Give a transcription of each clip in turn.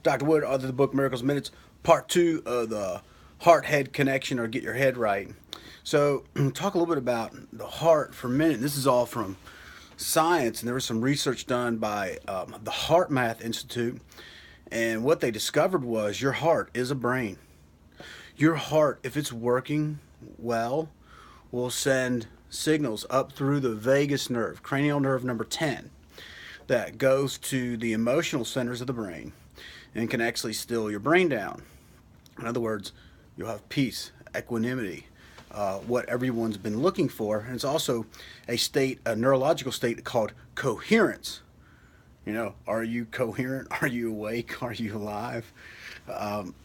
Dr. Wood, author of the book Miracles Minutes, part two of the heart head connection, or get your head right. So, talk a little bit about the heart for a minute. This is all from science, and there was some research done by the Heart Math Institute. And what they discovered was your heart is a brain. Your heart, if it's working well, will send signals up through the vagus nerve, cranial nerve number 10, that goes to the emotional centers of the brain and can actually still your brain down. In other words, you'll have peace, equanimity, what everyone's been looking for. And it's also a state, a neurological state called coherence. You know, are you coherent? Are you awake? Are you alive?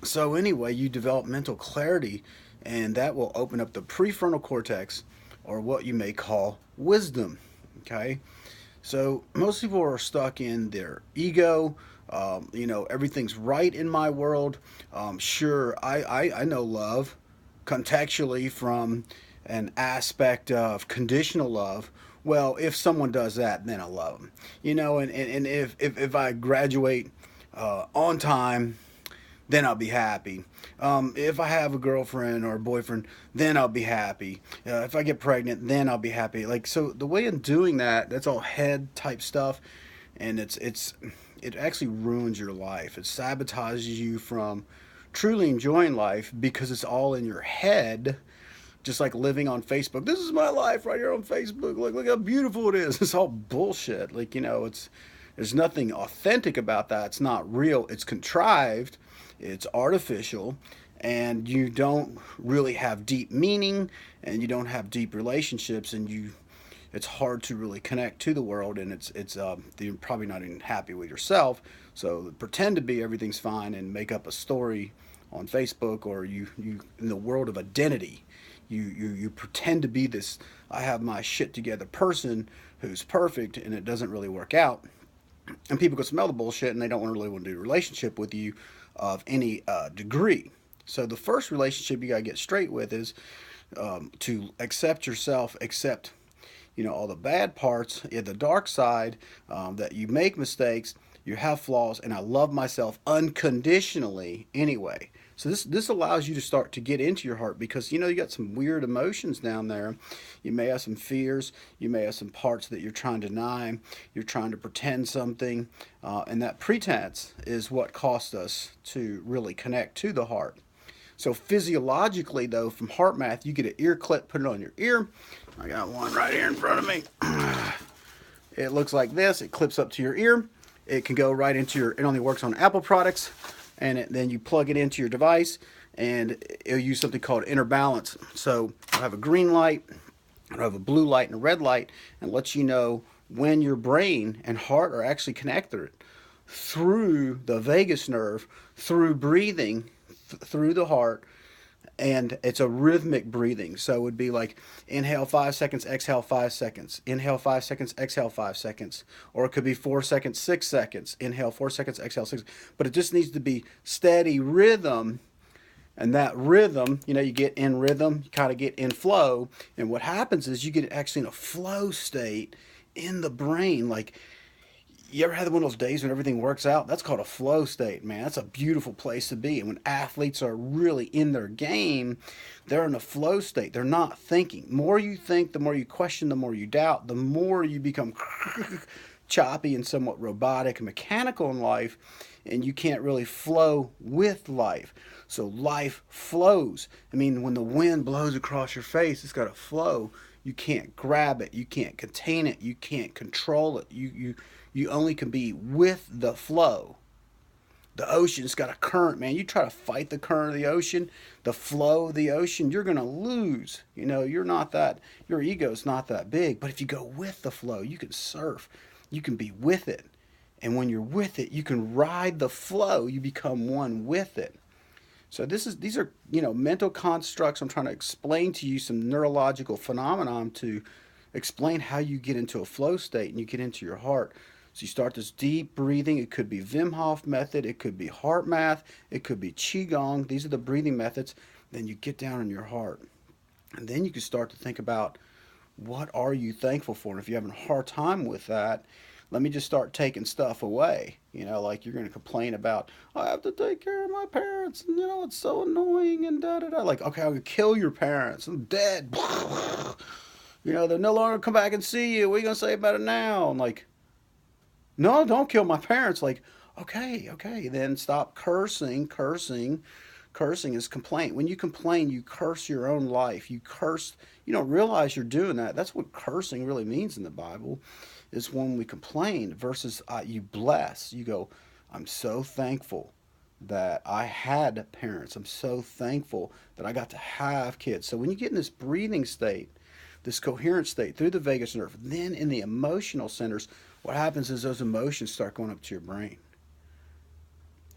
So anyway, you develop mental clarity, and that will open up the prefrontal cortex, or what you may call wisdom. Okay, so most people are stuck in their ego. Everything's right in my world. Sure, I know love contextually from an aspect of conditional love. Well, if someone does that, then I love them. And if I graduate on time, then I'll be happy. If I have a girlfriend or a boyfriend, then I'll be happy. If I get pregnant, then I'll be happy. Like, so the way of doing that, that's all head type stuff, and it actually ruins your life. It sabotages you from truly enjoying life because it's all in your head. Just like living on Facebook. This is my life right here on Facebook. Look how beautiful it is. It's all bullshit. It's there's nothing authentic about that. It's not real. It's contrived. It's artificial, and you don't really have deep meaning, and you don't have deep relationships, and it's hard to really connect to the world, and it's you're probably not even happy with yourself. So pretend to be everything's fine and make up a story on Facebook, or you in the world of identity. You pretend to be this I have my shit together person who's perfect, and it doesn't really work out, and people can smell the bullshit, and they don't really want to do a relationship with you of any degree. So the first relationship you got to get straight with is to accept yourself, accept all the bad parts, the dark side, that you make mistakes, you have flaws, and I love myself unconditionally anyway. So this allows you to start to get into your heart, because you got some weird emotions down there. You may have some fears, you may have some parts that you're trying to deny, you're trying to pretend something, and that pretense is what costs us to really connect to the heart. So physiologically, though, from heart math, you get an ear clip, put it on your ear. I got one right here in front of me. It looks like this. It clips up to your ear. It can go right into your, it only works on Apple products. And then you plug it into your device, and it'll use something called inner balance. So I have a green light, I have a blue light, and a red light, and lets you know when your brain and heart are actually connected through the vagus nerve, through breathing, through the heart. And it's a rhythmic breathing. So it would be like inhale 5 seconds, exhale 5 seconds, inhale 5 seconds, exhale 5 seconds, or it could be 4 seconds, 6 seconds, inhale 4 seconds, exhale 6. But it just needs to be steady rhythm. And that rhythm, you get in rhythm, you kind of get in flow. And what happens is you get actually in a flow state in the brain. Like, you ever had one of those days when everything works out? That's called a flow state, man. That's a beautiful place to be. And when athletes are really in their game, they're in a flow state. They're not thinking. The more you think, the more you question, the more you doubt, the more you become choppy and somewhat robotic and mechanical in life, and you can't really flow with life. So life flows. I mean, when the wind blows across your face, it's got to flow. You can't grab it. You can't contain it. You can't control it. You only can be with the flow. The ocean's got a current, man. You try to fight the current of the ocean, the flow of the ocean, you're going to lose. You're not that, your ego's not that big. But if you go with the flow, you can surf. You can be with it. And when you're with it, you can ride the flow. You become one with it. So these are mental constructs. I'm trying to explain to you some neurological phenomenon to explain how you get into a flow state and you get into your heart. So you start this deep breathing. It could be Wim Hof method. It could be heart math. It could be Qigong. These are the breathing methods. Then you get down in your heart. And then you can start to think about, what are you thankful for? And if you're having a hard time with that, let me just start taking stuff away. Like you're going to complain about, I have to take care of my parents, and it's so annoying and da da da. Like, okay, I'm going to kill your parents. I'm dead. They'll no longer come back and see you. What are you going to say about it now? I'm like, no, don't kill my parents. Like, okay, okay, then stop cursing. Cursing is complaint. When you complain, you curse your own life. You curse. You don't realize you're doing that. That's what cursing really means in the Bible, is when we complain versus you bless. You go, I'm so thankful that I had parents. I'm so thankful that I got to have kids. So when you get in this breathing state, this coherent state through the vagus nerve, then in the emotional centers, what happens is those emotions start going up to your brain.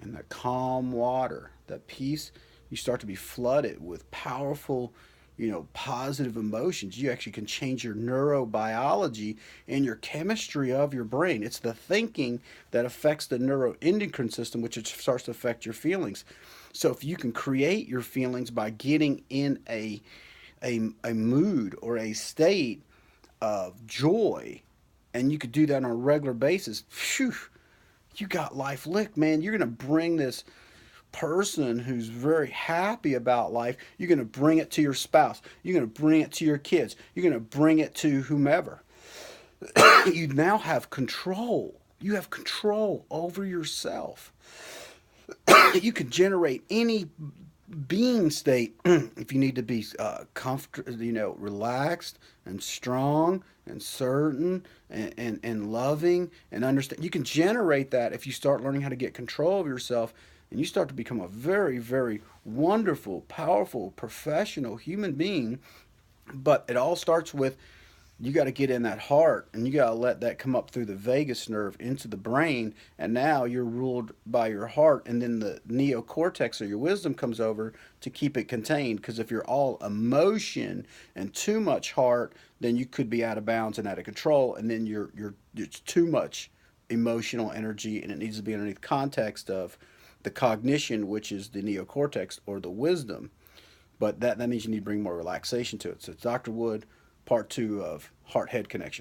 And that calm water, that peace, you start to be flooded with powerful, positive emotions. You actually can change your neurobiology and your chemistry of your brain. It's the thinking that affects the neuroendocrine system, which it starts to affect your feelings. So if you can create your feelings by getting in a mood or a state of joy, and you could do that on a regular basis, phew, you got life licked, man. You're going to bring this person who's very happy about life, you're going to bring it to your spouse. You're going to bring it to your kids. You're going to bring it to whomever. You now have control. You have control over yourself. You can generate any being state if you need to be comfortable, relaxed and strong and certain and loving and understand. You can generate that if you start learning how to get control of yourself, and you start to become a very, very wonderful, powerful, professional human being. But it all starts with, you got to get in that heart, and you got to let that come up through the vagus nerve into the brain, and now you're ruled by your heart, and then the neocortex or your wisdom comes over to keep it contained. Because if you're all emotion and too much heart, then you could be out of bounds and out of control, and then it's too much emotional energy, and it needs to be underneath context of the cognition, which is the neocortex or the wisdom. But that means you need to bring more relaxation to it. So it's Dr. Wood, part 2 of Heart Head Connection.